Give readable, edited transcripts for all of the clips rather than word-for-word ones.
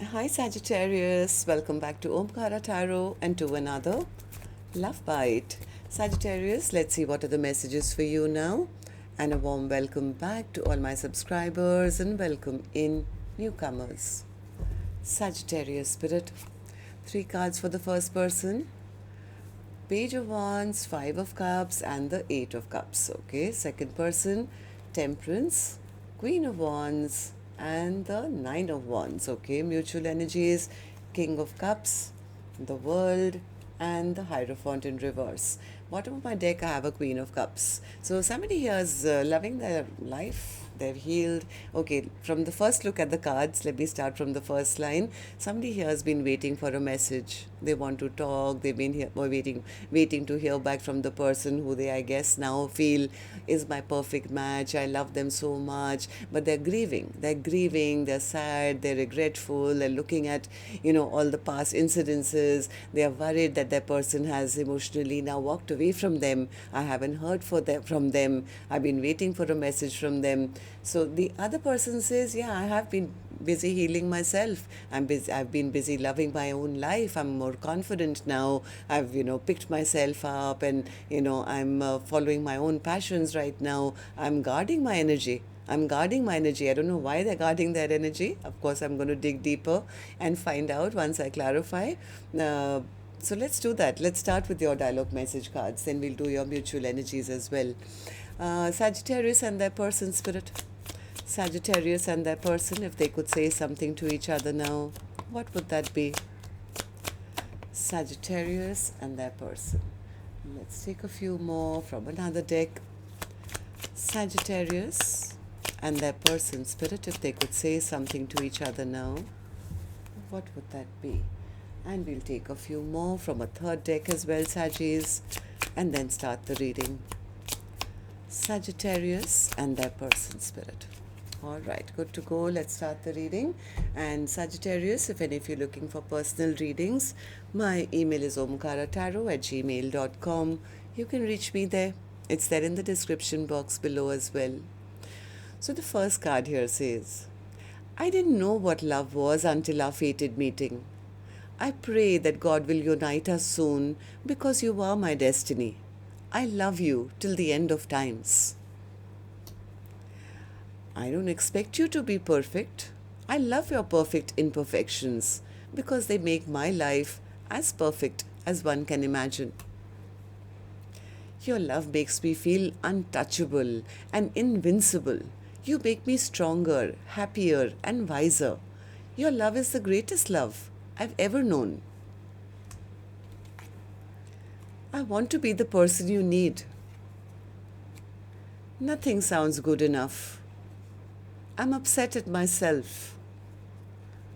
Hi Sagittarius, welcome back to Omkaratarot and to another Love Bite. Sagittarius, let's see what are the messages for you now. And a warm welcome back to all my subscribers and welcome in newcomers. Sagittarius Spirit, 3 cards for the first person. Page of Wands, 5 of Cups and the 8 of Cups. Okay, second person, Temperance, Queen of Wands and the 9 of Wands. Okay, mutual energies, King of Cups, the World and the Hierophant in reverse. Bottom of my deck I have a Queen of Cups. So somebody here is loving their life. They've healed. Okay, from the first look at the cards, let me start from the first line. Somebody here has been waiting for a message. They want to talk. They've been here waiting to hear back from the person who they, I guess, now feel is my perfect match. I love them so much, but they're grieving. They're grieving. They're sad. They're regretful. They're looking at, all the past incidences. They are worried that their person has emotionally now walked away from them. I haven't heard from them. I've been waiting for a message from them. So the other person says, yeah, I have been busy healing myself. I've been busy loving my own life. I'm more confident now. I've picked myself up, and I'm following my own passions right now. I'm guarding my energy. I don't know why they're guarding their energy. Of course, I'm going to dig deeper and find out once I clarify. So let's do that. Let's start with your dialogue message cards. Then we'll do your mutual energies as well. Sagittarius and their person spirit. Sagittarius and their person, if they could say something to each other now, what would that be? Sagittarius and their person. Let's take a few more from another deck. Sagittarius and their person spirit, if they could say something to each other now, what would that be? And we'll take a few more from a third deck as well, Saggies, and then start the reading. Sagittarius and their person spirit. All right, good to go. Let's start the reading. And Sagittarius, if any of you are looking for personal readings, my email is omkaratarot@gmail.com. You can reach me there. It's there in the description box below as well. So the first card here says, I didn't know what love was until our fated meeting. I pray that God will unite us soon because you are my destiny. I love you till the end of times. I don't expect you to be perfect. I love your perfect imperfections because they make my life as perfect as one can imagine. Your love makes me feel untouchable and invincible. You make me stronger, happier, and wiser. Your love is the greatest love I've ever known. I want to be the person you need. Nothing sounds good enough. I'm upset at myself.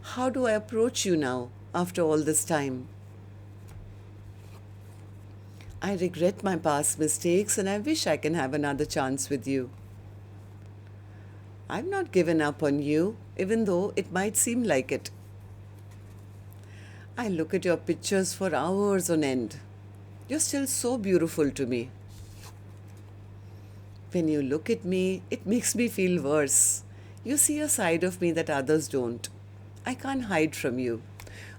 How do I approach you now after all this time? I regret my past mistakes and I wish I can have another chance with you. I've not given up on you, even though it might seem like it. I look at your pictures for hours on end. You're still so beautiful to me. When you look at me, it makes me feel worse. You see a side of me that others don't. I can't hide from you.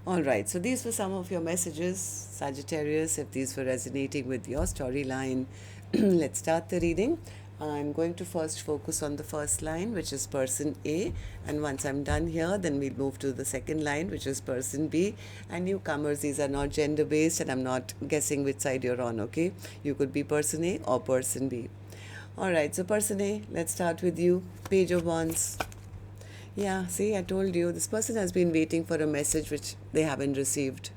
All right, so these were some of your messages, Sagittarius. If these were resonating with your storyline, let's start the reading. I'm going to first focus on the first line, which is person A. And once I'm done here, then we'll move to the second line, which is person B. And newcomers, these are not gender-based, and I'm not guessing which side you're on, okay? You could be person A or person B. All right, so person A, let's start with you. Page of Wands. Yeah, see, I told you, this person has been waiting for a message which they haven't received.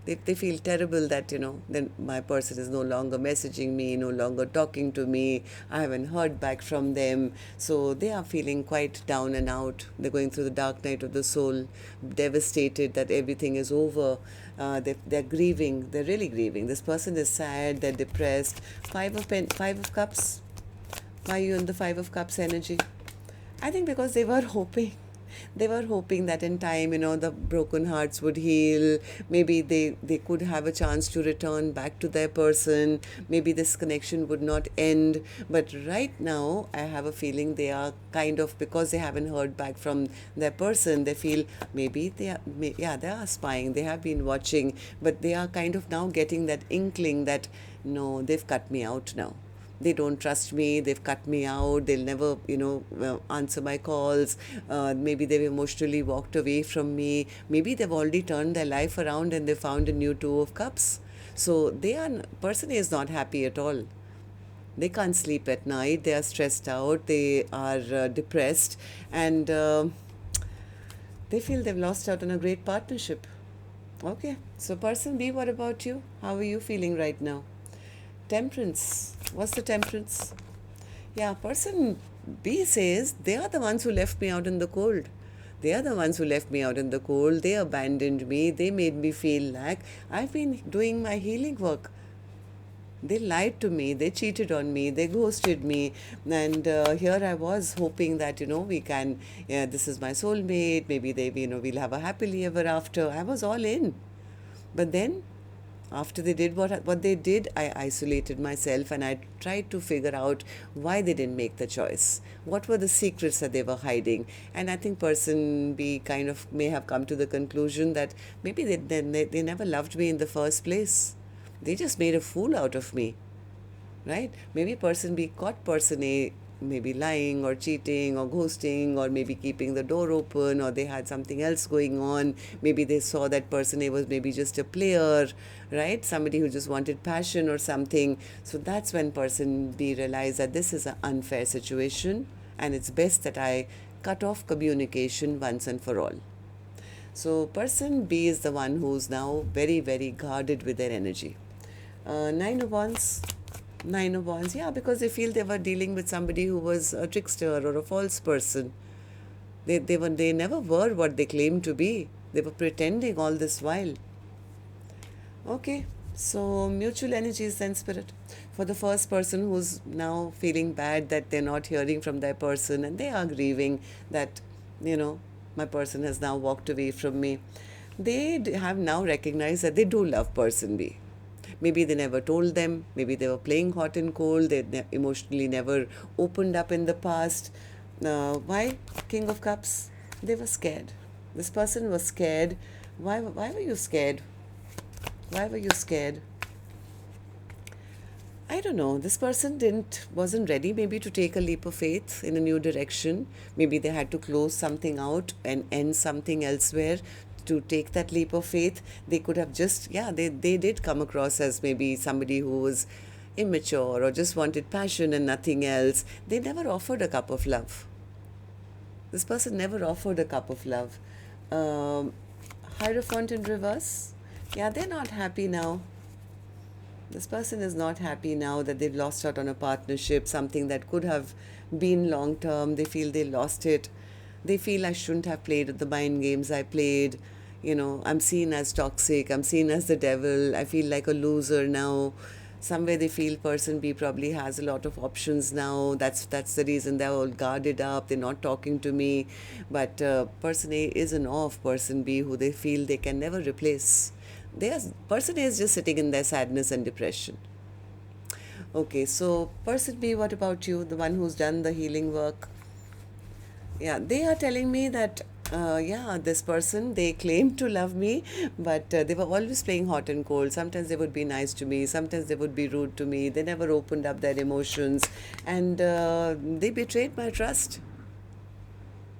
They feel terrible that, then my person is no longer messaging me, no longer talking to me. I haven't heard back from them. So they are feeling quite down and out. They're going through the dark night of the soul, devastated that everything is over. They're grieving. They're really grieving. This person is sad. They're depressed. Five of Cups. Why are you in the Five of Cups energy? I think because they were hoping They were hoping that in time, the broken hearts would heal. Maybe they could have a chance to return back to their person. Maybe this connection would not end. But right now, I have a feeling they are kind of, because they haven't heard back from their person, they feel maybe they are spying. They have been watching, but they are kind of now getting that inkling that no, they've cut me out now. They don't trust me, they've cut me out, they'll never answer my calls. Maybe they've emotionally walked away from me. Maybe they've already turned their life around and they found a new two of cups. So person is not happy at all. They can't sleep at night, they are stressed out, they are depressed, and they feel they've lost out on a great partnership. Okay, so person B, what about you? How are you feeling right now? Temperance. What's the temperance? Yeah, person B says they are the ones who left me out in the cold. They are the ones who left me out in the cold. They abandoned me. They made me feel like I've been doing my healing work. They lied to me, they cheated on me, they ghosted me, and here I was hoping that we can, yeah, this is my soulmate, maybe we'll have a happily ever after. I was all in. But then after they did what they did, I isolated myself and I tried to figure out why they didn't make the choice. What were the secrets that they were hiding? And I think person B kind of may have come to the conclusion that maybe they never loved me in the first place. They just made a fool out of me, right? Maybe person B caught person A maybe lying or cheating or ghosting or maybe keeping the door open, or they had something else going on. Maybe they saw that person A was maybe just a player, right? Somebody who just wanted passion or something. So that's when person B realized that this is an unfair situation and it's best that I cut off communication once and for all. So person B is the one who's now very, very guarded with their energy. Nine of Wands. Nine of Wands, yeah, because they feel they were dealing with somebody who was a trickster or a false person. They never were what they claimed to be. They were pretending all this while. Okay, so mutual energies then, spirit. For the first person who's now feeling bad that they're not hearing from their person and they are grieving that, my person has now walked away from me. They have now recognized that they do love person B. Maybe they never told them. Maybe they were playing hot and cold. They emotionally never opened up in the past. Why? King of Cups. They were scared. This person was scared. Why were you scared? Why were you scared? I don't know. This person wasn't ready maybe to take a leap of faith in a new direction. Maybe they had to close something out and end something elsewhere to take that leap of faith. They could have just, they did come across as maybe somebody who was immature or just wanted passion and nothing else. They never offered a cup of love. This person never offered a cup of love. Hierophant in reverse. Yeah, they're not happy now. This person is not happy now that they've lost out on a partnership, something that could have been long term. They feel they lost it. They feel I shouldn't have played the mind games I played. I'm seen as toxic. I'm seen as the devil. I feel like a loser now. Somewhere they feel person B probably has a lot of options now. That's the reason they're all guarded up. They're not talking to me. But person A is an off person B who they feel they can never replace. Person A is just sitting in their sadness and depression. Okay, so person B, what about you? The one who's done the healing work? Yeah, they are telling me that, this person, they claimed to love me, but they were always playing hot and cold. Sometimes they would be nice to me, sometimes they would be rude to me. They never opened up their emotions, and they betrayed my trust.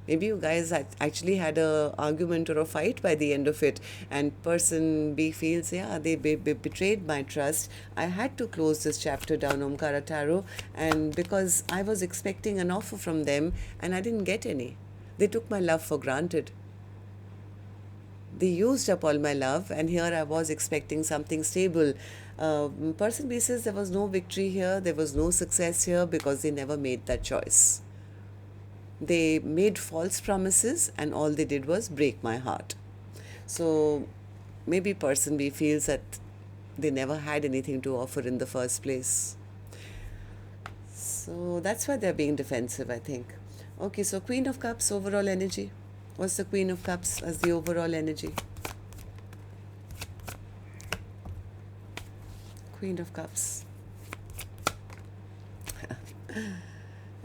Maybe you guys actually had a argument or a fight by the end of it, and person B feels, they betrayed my trust. I had to close this chapter down, Omkaratarot, and because I was expecting an offer from them and I didn't get any. They took my love for granted. They used up all my love, and here I was expecting something stable. Person B says there was no victory here, there was no success here because they never made that choice. They made false promises and all they did was break my heart. So maybe person B feels that they never had anything to offer in the first place. So that's why they're being defensive, I think. Okay, so Queen of Cups, overall energy. What's the Queen of Cups as the overall energy? Queen of Cups.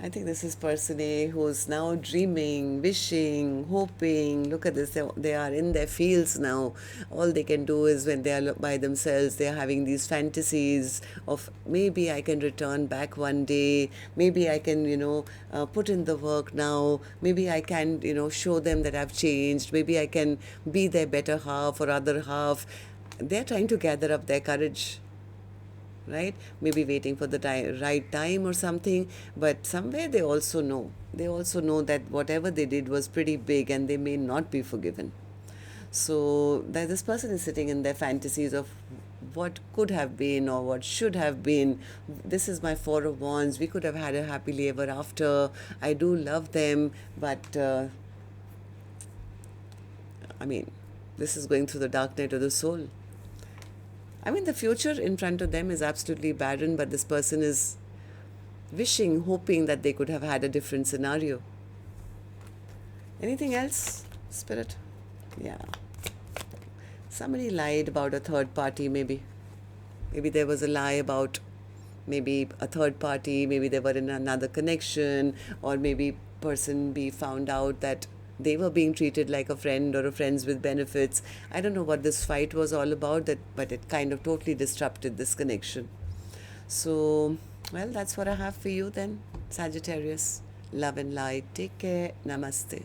I think this is person A who's now dreaming, wishing, hoping. Look at this, they are in their fields now. All they can do is when they are by themselves, they are having these fantasies of maybe I can return back one day, maybe I can, put in the work now, maybe I can, show them that I've changed, maybe I can be their better half or other half. They're trying to gather up their courage, right? Maybe waiting for the right time or something, but somewhere they also know that whatever they did was pretty big and they may not be forgiven. So that this person is sitting in their fantasies of what could have been or what should have been. This is my Four of Wands. We could have had a happily ever after. I do love them, but this is going through the dark night of the soul. The future in front of them is absolutely barren, but this person is wishing, hoping that they could have had a different scenario. Anything else, Spirit? Yeah. Somebody lied about a third party, maybe. Maybe there was a lie about maybe a third party, maybe they were in another connection, or maybe person B found out that they were being treated like a friend or a friends with benefits. I don't know what this fight was all about, but it kind of totally disrupted this connection. So, well, that's what I have for you then, Sagittarius. Love and light. Take care. Namaste.